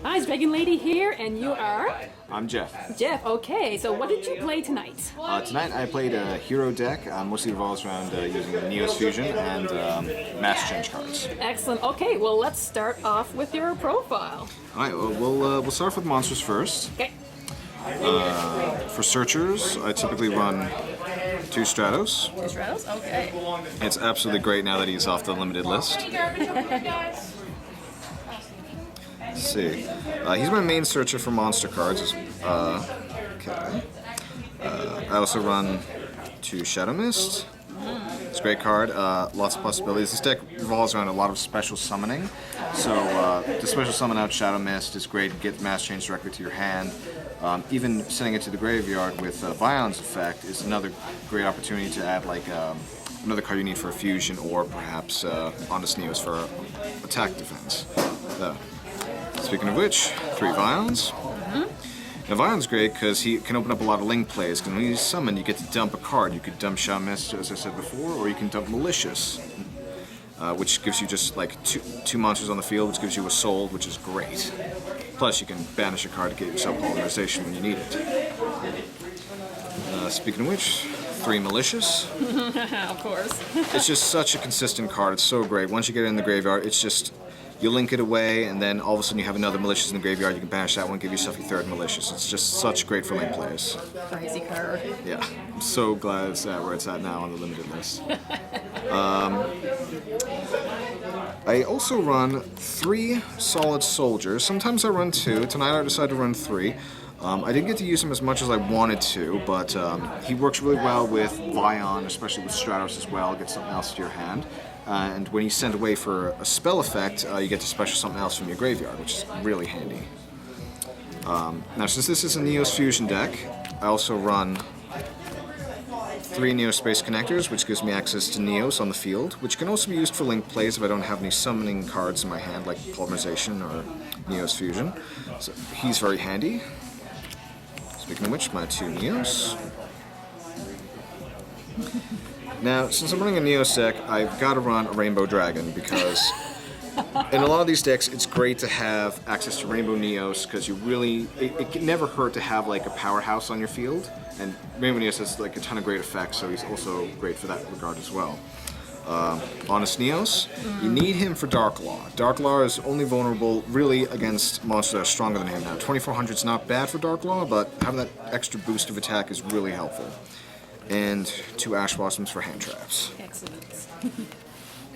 Hi, it's Dragon Lady here, and you are? I'm Jeff. Jeff, okay. So what did you play tonight? Tonight I played a hero deck, mostly revolves around using Neos Fusion and Mass Change cards. Excellent. Okay, well, let's start off with your profile. Alright, well, we'll start off with monsters first. Okay. For searchers, I typically run 2 Stratos. 2 Stratos? Okay. It's absolutely great now that he's off the limited list. Let's see. He's my main searcher for monster cards. Okay. I also run 2 Shadow Mist. It's a great card. Lots of possibilities. This deck revolves around a lot of special summoning. So to special summon out Shadow Mist is great. Get Mass Change directly to your hand. Even sending it to the graveyard with Vion's effect is another great opportunity to add like another card you need for a fusion, or perhaps Honest Neos for attack defense. Speaking of which, 3 Vions. Now Vion's great because he can open up a lot of link plays, because when he's summoned you get to dump a card. You could dump Shadow Mist, as I said before, or you can dump Malicious, which gives you just like two monsters on the field, which gives you a soul, which is great. Plus you can banish a card to get yourself Polarization when you need it. Speaking of which, 3 Malicious. Of course. It's just such a consistent card, it's so great. Once you get it in the graveyard, it's just, you link it away, and then all of a sudden you have another Malicious in the graveyard, you can banish that one, give yourself your 3rd Malicious. It's just such great for link plays. Crazy card. Yeah, I'm so glad it's at where it's at now on the limited list. I also run 3 Solid Soldiers. Sometimes I run 2. Tonight I decided to run 3. I didn't get to use him as much as I wanted to, but he works really well with Vion, especially with Stratos as well. Get something else to your hand. And when he's sent away for a spell effect, you get to special something else from your graveyard, which is really handy. Now, since this is a Neos Fusion deck, I also run 3 Neos Space Connectors, which gives me access to Neos on the field, which can also be used for link plays if I don't have any summoning cards in my hand, like Polymerization or Neos Fusion. So he's very handy. Speaking of which, my 2 Neos. Now, since I'm running a Neos deck, I've got to run a Rainbow Dragon, because in a lot of these decks, it's great to have access to Rainbow Neos, because you really, it can never hurt to have like a powerhouse on your field, and Rainbow Neos has like a ton of great effects, so he's also great for that regard as well. Honest Neos, you need him for Dark Law. Dark Law is only vulnerable really against monsters that are stronger than him. Now 2400 is not bad for Dark Law, but having that extra boost of attack is really helpful. And 2 Ash Blossoms for hand traps. Excellent.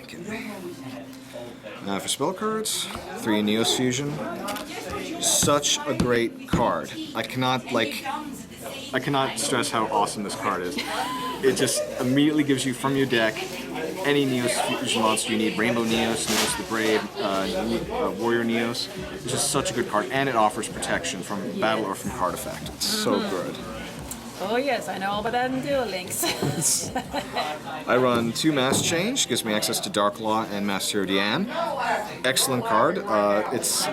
Okay. Now for spell cards, 3 Neos Fusion. Such a great card. I cannot stress how awesome this card is. It just immediately gives you from your deck any Neos Fusion monster you need. Rainbow Neos, Neos the Brave, Warrior Neos. It's just such a good card, and it offers protection from battle or from card effect. It's so good. Oh yes, I know all about that in Duel Links. I run 2 Mass Change, gives me access to Dark Law and Master Hero Diane. Excellent card. It's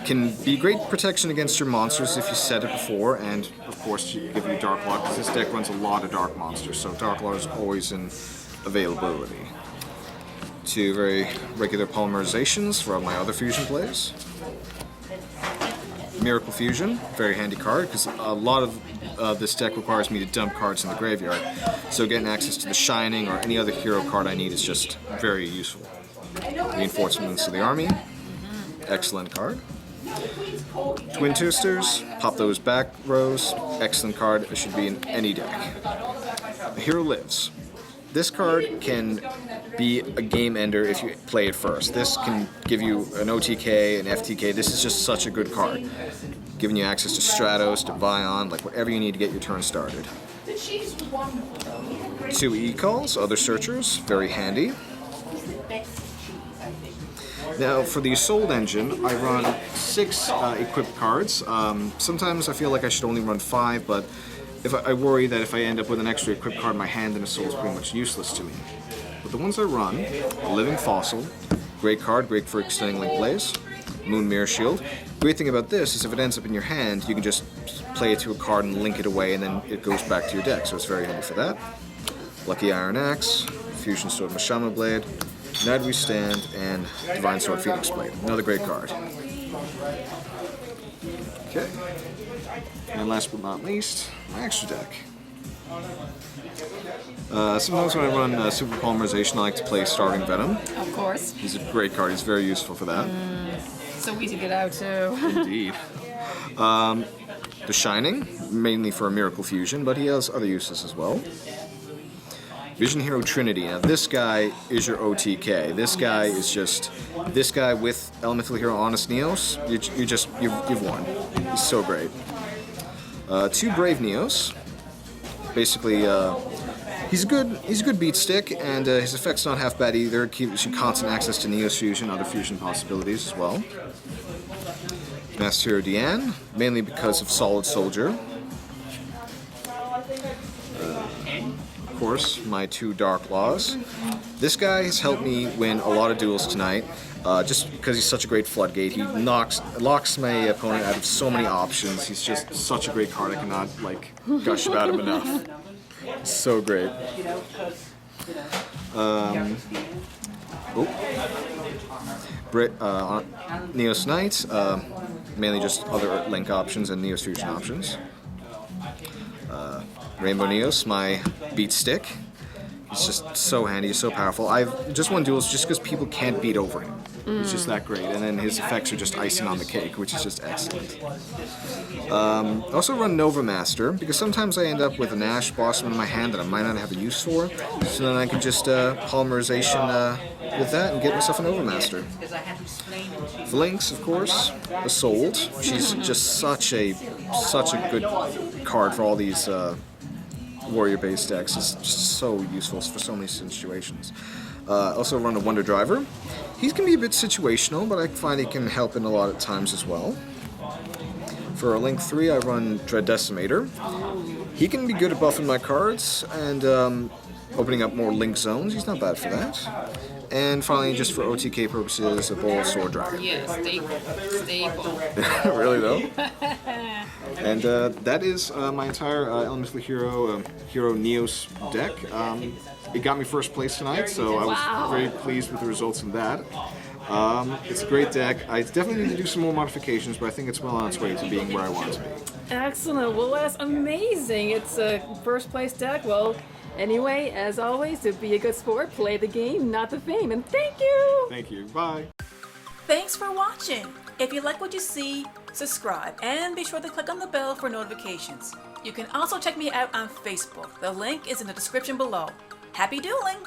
can be great protection against your monsters if you set it before, and of course you give you Dark Law, because this deck runs a lot of Dark monsters, so Dark Law is always in availability. 2 very regular Polymerizations for all my other fusion plays. Miracle Fusion, very handy card, because a lot of this deck requires me to dump cards in the graveyard, so getting access to the Shining or any other hero card I need is just very useful. Reinforcements of the Army, excellent card. Twin Twisters, pop those back rows, excellent card, it should be in any deck. The Hero Lives. This card can be a game ender if you play it first. This can give you an OTK, an FTK. This is just such a good card. Giving you access to Stratos, to Vion, like whatever you need to get your turn started. 2 E-Calls, Other Searchers, very handy. Now for the Soul Engine, I run 6 equipped cards. Sometimes I feel like I should only run 5, but I worry that if I end up with an extra equipped card in my hand, then a soul is pretty much useless to me. But the ones I run, Living Fossil, great card, great for extending link plays. Moon Mirror Shield. Great thing about this is if it ends up in your hand, you can just play it to a card and link it away, and then it goes back to your deck, so it's very handy for that. Lucky Iron Axe, Fusion Sword Mashama Blade, Night We Stand, and Divine Sword Phoenix Blade. Another great card. Okay. And last but not least, my extra deck. Sometimes when I run Super Polymerization, I like to play Starving Venom. Of course. He's a great card. He's very useful for that. So easy to get out too. Indeed. The Shining, mainly for a Miracle Fusion, but he has other uses as well. Vision Hero Trinity. Now this guy is your OTK. This guy is just this guy with Elemental Hero Honest Neos. You've won. He's so great. 2 Brave Neos. Basically, he's a good beat stick, and his effect's not half bad either. It gives you constant access to Neos Fusion, other fusion possibilities as well. Master Hero Deanne, mainly because of Solid Soldier. Of course, my 2 Dark Laws. This guy has helped me win a lot of duels tonight, just because he's such a great floodgate. He locks my opponent out of so many options. He's just such a great card. I cannot gush about him enough. So great. Neos Knights, mainly just other link options and Neos Fusion options. Rainbow Neos, my beat stick. He's just so handy, he's so powerful. I've just won duels just because people can't beat over him. He's just that great, and then his effects are just icing on the cake, which is just excellent. I also run Nova Master, because sometimes I end up with an Ash Blossom in my hand that I might not have a use for, so then I can just Polymerization with that and get myself a Nova Master. Flinks, of course, Assault. She's just such a good card for all these warrior-based decks. It's just so useful for so many situations. Also run a Wonder Driver. He can be a bit situational, but I find he can help in a lot of times as well. For a Link 3, I run Dread Decimator. He can be good at buffing my cards and opening up more Link zones. He's not bad for that. And finally, just for OTK purposes, a Bold Sword Dragon. Yeah, staple. Really though? And that is my entire Elemental Hero Neos deck. It got me first place tonight, so I was very pleased with the results in that. It's a great deck. I definitely need to do some more modifications, but I think it's well on its way to being where I want it to be. Excellent. Well, that's amazing. It's a first place deck. Well, anyway, as always, to be a good sport, play the game, not the fame. And thank you. Thank you. Bye. Thanks for watching. If you like what you see, subscribe and be sure to click on the bell for notifications. You can also check me out on Facebook. The link is in the description below. Happy dueling!